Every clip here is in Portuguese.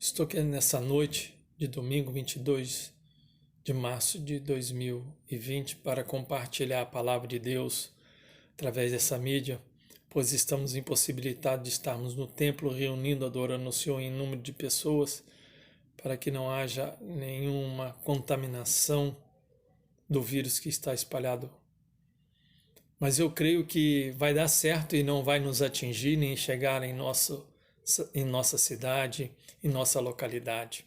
Estou aqui nessa noite de domingo 22 de março de 2020 para compartilhar a palavra de Deus através dessa mídia, pois estamos impossibilitados de estarmos no templo reunindo, adorando o Senhor em número de pessoas, para que não haja nenhuma contaminação do vírus que está espalhado. Mas eu creio que vai dar certo e não vai nos atingir nem chegar em nossa cidade, em nossa localidade.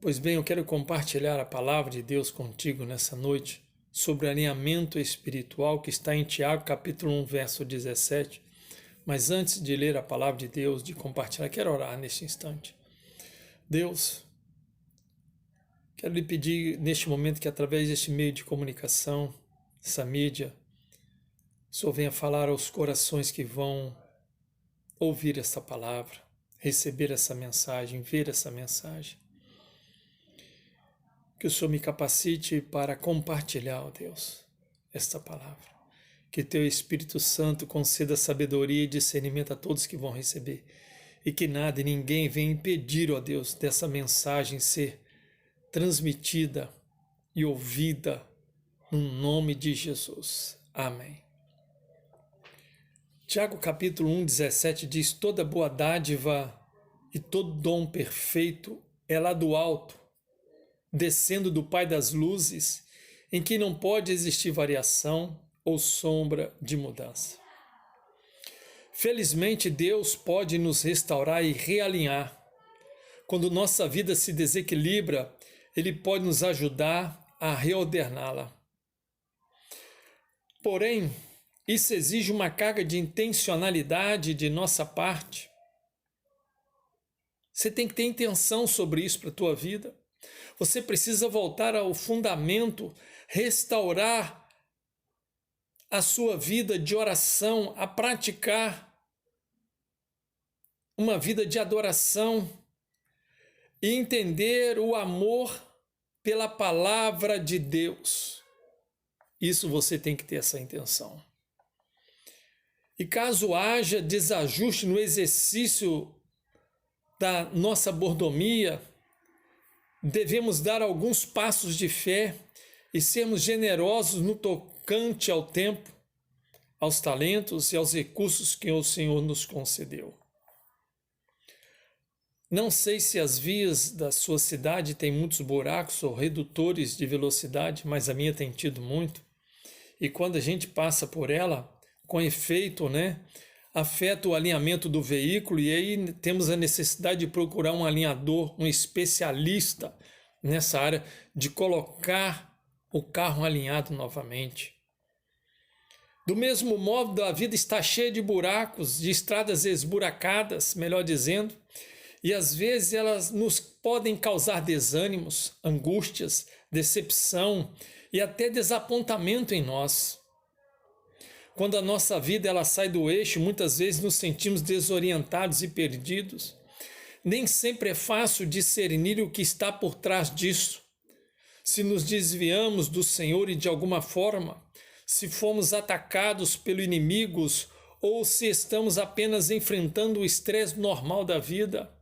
Pois bem, eu quero compartilhar a palavra de Deus contigo nessa noite sobre o alinhamento espiritual que está em Tiago, capítulo 1, verso 17. Mas antes de ler a palavra de Deus, de compartilhar, quero orar neste instante. Deus, quero lhe pedir neste momento que através deste meio de comunicação, essa mídia, o Senhor venha falar aos corações que vão ouvir essa palavra, receber essa mensagem, ver essa mensagem. Que o Senhor me capacite para compartilhar, ó Deus, esta palavra. Que teu Espírito Santo conceda sabedoria e discernimento a todos que vão receber. E que nada e ninguém venha impedir, ó Deus, dessa mensagem ser transmitida e ouvida no nome de Jesus. Amém. Tiago capítulo 1, 17 diz: toda boa dádiva e todo dom perfeito é lá do alto, descendo do Pai das luzes, em que não pode existir variação ou sombra de mudança. Felizmente, Deus pode nos restaurar e realinhar. Quando nossa vida se desequilibra, Ele pode nos ajudar a reordená-la. Porém, isso exige uma carga de intencionalidade de nossa parte. Você tem que ter intenção sobre isso para a tua vida. Você precisa voltar ao fundamento, restaurar a sua vida de oração, a praticar uma vida de adoração e entender o amor pela palavra de Deus. Isso você tem que ter essa intenção. E caso haja desajuste no exercício da nossa mordomia, devemos dar alguns passos de fé e sermos generosos no tocante ao tempo, aos talentos e aos recursos que o Senhor nos concedeu. Não sei se as vias da sua cidade têm muitos buracos ou redutores de velocidade, mas a minha tem tido muito. E quando a gente passa por ela, com efeito, afeta o alinhamento do veículo, e aí temos a necessidade de procurar um alinhador, um especialista nessa área, de colocar o carro alinhado novamente. Do mesmo modo, a vida está cheia de buracos, de estradas esburacadas, melhor dizendo, e às vezes elas nos podem causar desânimos, angústias, decepção e até desapontamento em nós. Quando a nossa vida ela sai do eixo, muitas vezes nos sentimos desorientados e perdidos. Nem sempre é fácil discernir o que está por trás disso. Se nos desviamos do Senhor e de alguma forma, se fomos atacados pelos inimigos ou se estamos apenas enfrentando o estresse normal da vida.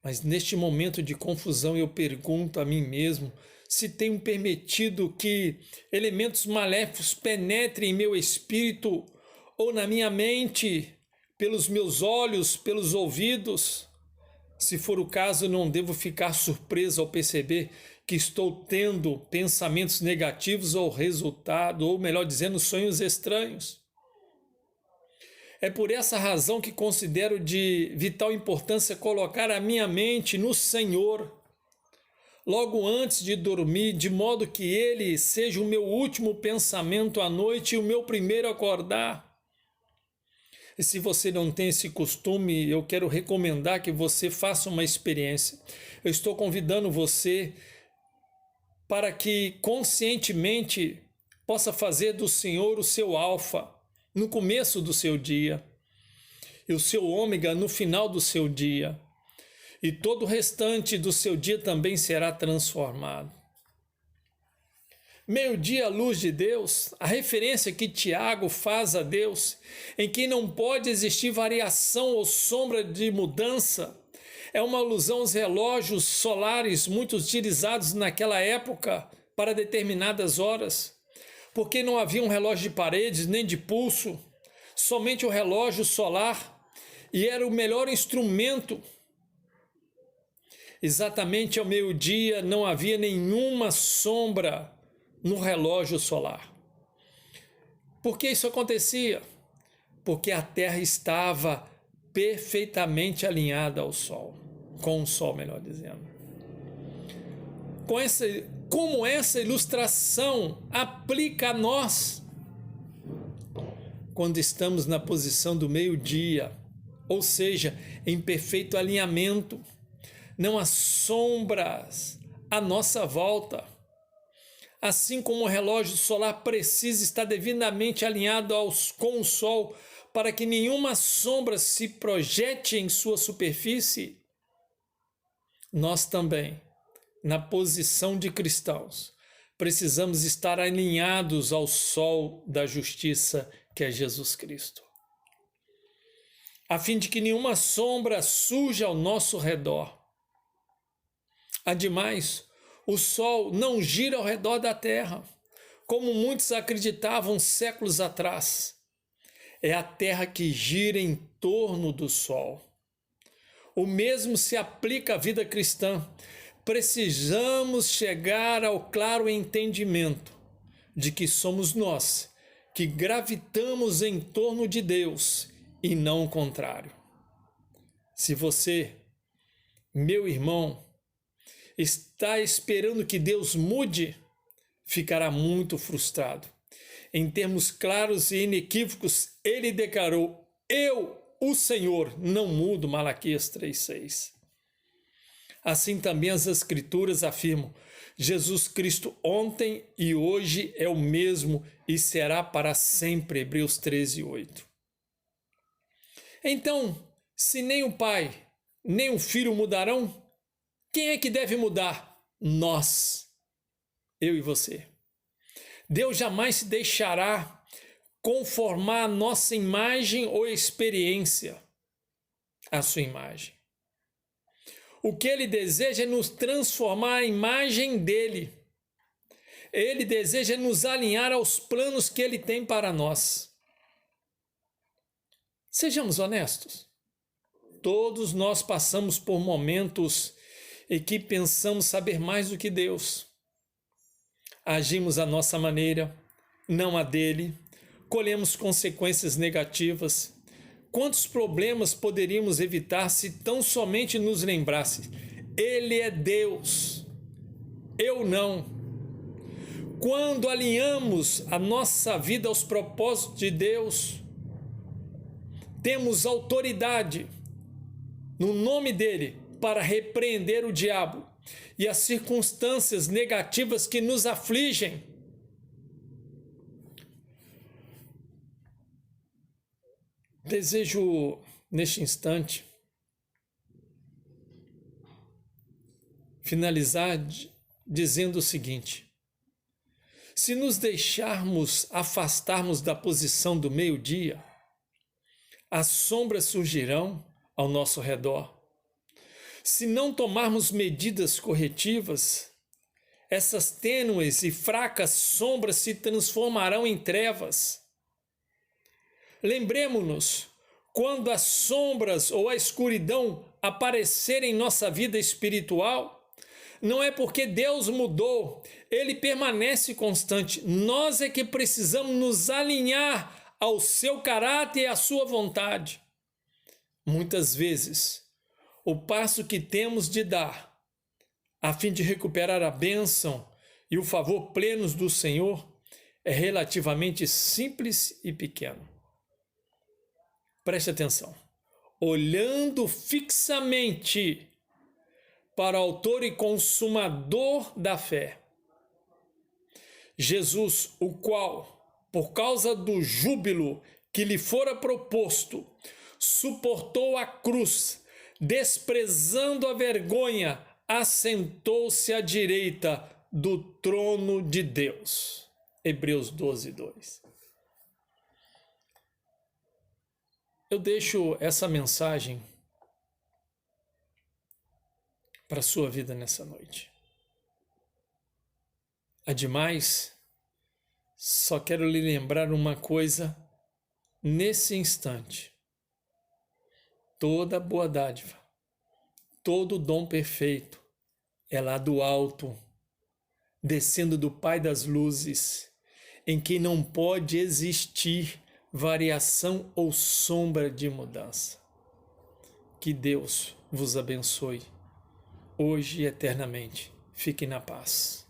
Mas neste momento de confusão eu pergunto a mim mesmo se tenho permitido que elementos maléficos penetrem em meu espírito ou na minha mente, pelos meus olhos, pelos ouvidos. Se for o caso, não devo ficar surpreso ao perceber que estou tendo pensamentos negativos ou resultado, ou melhor dizendo, sonhos estranhos. É por essa razão que considero de vital importância colocar a minha mente no Senhor logo antes de dormir, de modo que Ele seja o meu último pensamento à noite e o meu primeiro acordar. E se você não tem esse costume, eu quero recomendar que você faça uma experiência. Eu estou convidando você para que conscientemente possa fazer do Senhor o seu alfa no começo do seu dia e o seu ômega no final do seu dia. E todo o restante do seu dia também será transformado. Meio-dia, luz de Deus, a referência que Tiago faz a Deus, em que não pode existir variação ou sombra de mudança, é uma alusão aos relógios solares muito utilizados naquela época para determinadas horas, porque não havia um relógio de paredes nem de pulso, somente o relógio solar, e era o melhor instrumento. Exatamente ao meio-dia não havia nenhuma sombra no relógio solar. Por que isso acontecia? Porque a Terra estava perfeitamente alinhada ao Sol, com o Sol, melhor dizendo. Como essa ilustração aplica a nós? Quando estamos na posição do meio-dia, ou seja, em perfeito alinhamento, não há sombras à nossa volta. Assim como o relógio solar precisa estar devidamente alinhado com o Sol para que nenhuma sombra se projete em sua superfície, nós também, na posição de cristãos, precisamos estar alinhados ao Sol da justiça, que é Jesus Cristo, a fim de que nenhuma sombra surja ao nosso redor. Ademais, o Sol não gira ao redor da Terra, como muitos acreditavam séculos atrás. É a Terra que gira em torno do Sol. O mesmo se aplica à vida cristã. Precisamos chegar ao claro entendimento de que somos nós que gravitamos em torno de Deus e não o contrário. Se você, meu irmão, está esperando que Deus mude, ficará muito frustrado. Em termos claros e inequívocos, ele declarou: eu, o Senhor, não mudo, Malaquias 3,6. Assim também as Escrituras afirmam: Jesus Cristo ontem e hoje é o mesmo e será para sempre, Hebreus 13:8. Então, se nem o Pai, nem o Filho mudarão, quem é que deve mudar? Nós, eu e você. Deus jamais se deixará conformar a nossa imagem ou experiência à sua imagem. O que Ele deseja é nos transformar à imagem dEle. Ele deseja nos alinhar aos planos que Ele tem para nós. Sejamos honestos. Todos nós passamos por momentos e que pensamos saber mais do que Deus. Agimos à nossa maneira, não a dele, colhemos consequências negativas. Quantos problemas poderíamos evitar se tão somente nos lembrasse: Ele é Deus, eu não. Quando alinhamos a nossa vida aos propósitos de Deus, temos autoridade no nome dele para repreender o diabo e as circunstâncias negativas que nos afligem. Desejo, neste instante, finalizar dizendo o seguinte: se nos deixarmos afastarmos da posição do meio-dia, as sombras surgirão ao nosso redor. Se não tomarmos medidas corretivas, essas tênues e fracas sombras se transformarão em trevas. Lembremos-nos, quando as sombras ou a escuridão aparecerem em nossa vida espiritual, não é porque Deus mudou, Ele permanece constante. Nós é que precisamos nos alinhar ao seu caráter e à sua vontade. Muitas vezes, o passo que temos de dar, a fim de recuperar a bênção e o favor plenos do Senhor, é relativamente simples e pequeno. Preste atenção. Olhando fixamente para o autor e consumador da fé, Jesus, o qual, por causa do júbilo que lhe fora proposto, suportou a cruz, desprezando a vergonha, assentou-se à direita do trono de Deus. Hebreus 12, 2. Eu deixo essa mensagem para a sua vida nessa noite. Ademais, só quero lhe lembrar uma coisa nesse instante. Toda boa dádiva, todo dom perfeito é lá do alto, descendo do Pai das luzes, em que não pode existir variação ou sombra de mudança. Que Deus vos abençoe, hoje e eternamente. Fique na paz.